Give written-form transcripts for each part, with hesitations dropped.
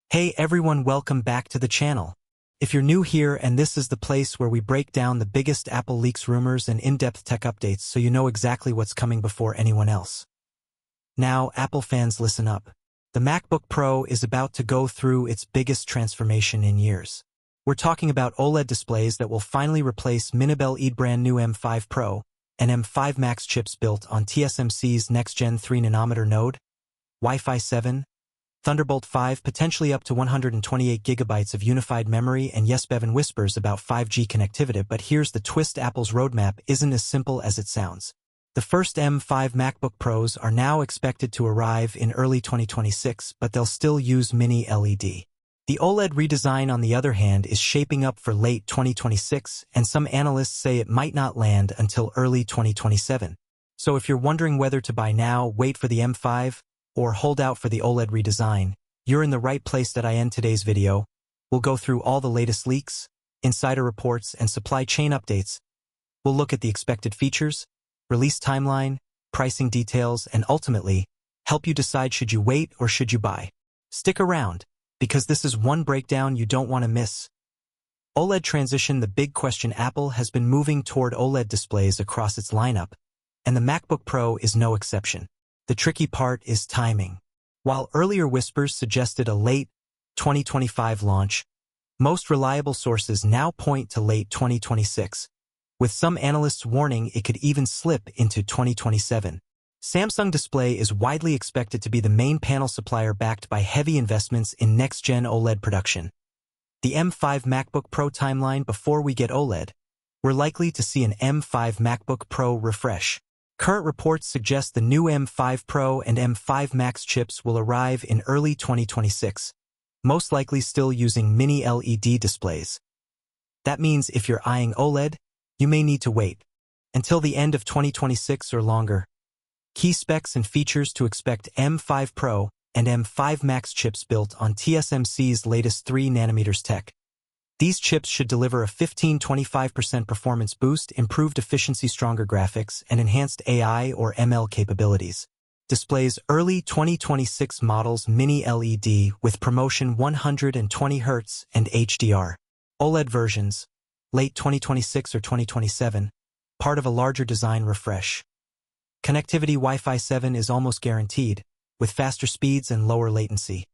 Hey everyone, welcome back to the channel. If you're new here and this is the place where we break down the biggest Apple leaks rumors and in-depth tech updates so you know exactly what's coming before anyone else. Now, Apple fans, listen up. The MacBook Pro is about to go through its biggest transformation in years. We're talking about OLED displays that will finally replace mini-LED brand new M5 Pro and M5 Max chips built on TSMC's next-gen 3nm node, Wi-Fi 7, Thunderbolt 5, potentially up to 128 gigabytes of unified memory, and yes, Bevan whispers about 5G connectivity, but here's the twist: Apple's roadmap isn't as simple as it sounds. The first M5 MacBook Pros are now expected to arrive in early 2026, but they'll still use mini LED. The OLED redesign, on the other hand, is shaping up for late 2026, and some analysts say it might not land until early 2027. So if you're wondering whether to buy now, wait for the M5, or hold out for the OLED redesign, you're in the right place. That I end today's video. We'll go through all the latest leaks, insider reports, and supply chain updates. We'll look at the expected features, release timeline, pricing details, and ultimately, help you decide should you wait or should you buy. Stick around, because this is one breakdown you don't want to miss. OLED transition: the big question. Apple has been moving toward OLED displays across its lineup, and the MacBook Pro is no exception. The tricky part is timing. While earlier whispers suggested a late 2025 launch, most reliable sources now point to late 2026, with some analysts warning it could even slip into 2027. Samsung Display is widely expected to be the main panel supplier, backed by heavy investments in next-gen OLED production. The M5 MacBook Pro timeline: before we get OLED, we're likely to see an M5 MacBook Pro refresh. Current reports suggest the new M5 Pro and M5 Max chips will arrive in early 2026, most likely still using mini LED displays. That means if you're eyeing OLED, you may need to wait until the end of 2026 or longer. Key specs and features to expect: M5 Pro and M5 Max chips built on TSMC's latest 3nm tech. These chips should deliver a 15–25% performance boost, improved efficiency, stronger graphics, and enhanced AI or ML capabilities. Displays: early 2026 models mini LED with promotion 120 Hz and HDR. OLED versions: late 2026 or 2027, part of a larger design refresh. Connectivity: Wi-Fi 7 is almost guaranteed, with faster speeds and lower latency.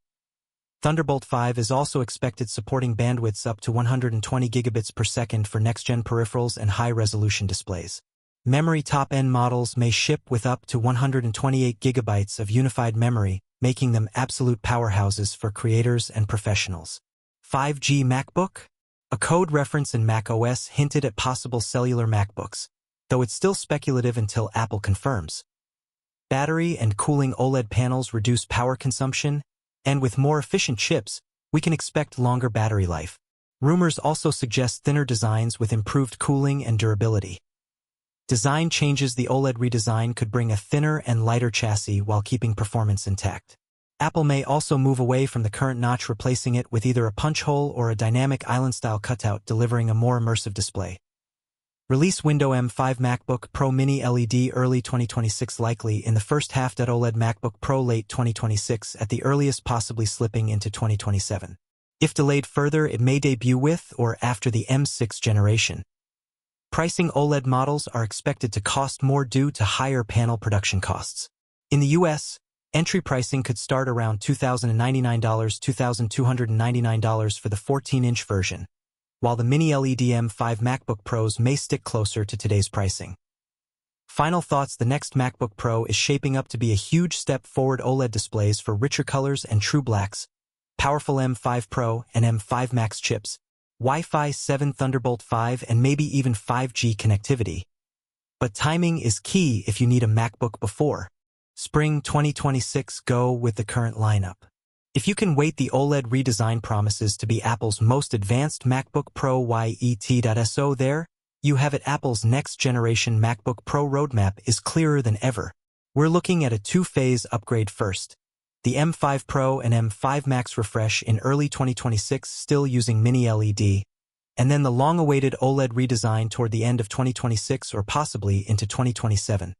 Thunderbolt 5 is also expected, supporting bandwidths up to 120 gigabits per second for next-gen peripherals and high-resolution displays. Memory: top-end models may ship with up to 128 gigabytes of unified memory, making them absolute powerhouses for creators and professionals. 5G MacBook? A code reference in macOS hinted at possible cellular MacBooks, though it's still speculative until Apple confirms. Battery and cooling: OLED panels reduce power consumption, and with more efficient chips, we can expect longer battery life. Rumors also suggest thinner designs with improved cooling and durability. Design changes: the OLED redesign could bring a thinner and lighter chassis while keeping performance intact. Apple may also move away from the current notch, replacing it with either a punch hole or a dynamic island-style cutout, delivering a more immersive display. Release window: M5 MacBook Pro mini LED early 2026, likely in the first half. OLED MacBook Pro late 2026 at the earliest, possibly slipping into 2027. If delayed further, it may debut with or after the M6 generation. Pricing: OLED models are expected to cost more due to higher panel production costs. In the US, entry pricing could start around $2,099, $2,299 for the 14-inch version, while the mini LED M5 MacBook Pros may stick closer to today's pricing. Final thoughts: the next MacBook Pro is shaping up to be a huge step forward. OLED displays for richer colors and true blacks, powerful M5 Pro and M5 Max chips, Wi-Fi 7, Thunderbolt 5, and maybe even 5G connectivity. But timing is key. If you need a MacBook before spring 2026, go with the current lineup. If you can wait, the OLED redesign promises to be Apple's most advanced MacBook Pro. So there you have it. Apple's next-generation MacBook Pro roadmap is clearer than ever. We're looking at a two-phase upgrade. First, the M5 Pro and M5 Max refresh in early 2026, still using mini LED, and then the long-awaited OLED redesign toward the end of 2026 or possibly into 2027.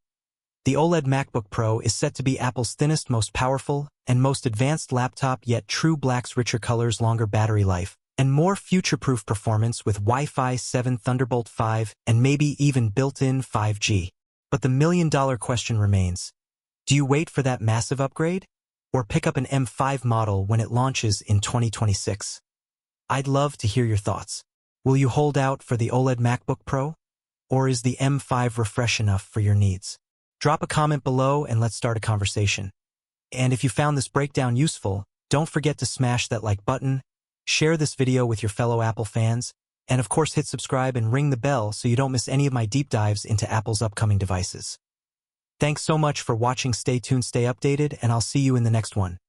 The OLED MacBook Pro is set to be Apple's thinnest, most powerful, and most advanced laptop, yet true black's richer colors, longer battery life, and more future-proof performance with Wi-Fi 7, Thunderbolt 5, and maybe even built-in 5G. But the million-dollar question remains. Do you wait for that massive upgrade? Or pick up an M5 model when it launches in 2026? I'd love to hear your thoughts. Will you hold out for the OLED MacBook Pro? Or is the M5 refresh enough for your needs? Drop a comment below and let's start a conversation. And if you found this breakdown useful, don't forget to smash that like button, share this video with your fellow Apple fans, and of course hit subscribe and ring the bell so you don't miss any of my deep dives into Apple's upcoming devices. Thanks so much for watching. Stay tuned, stay updated, and I'll see you in the next one.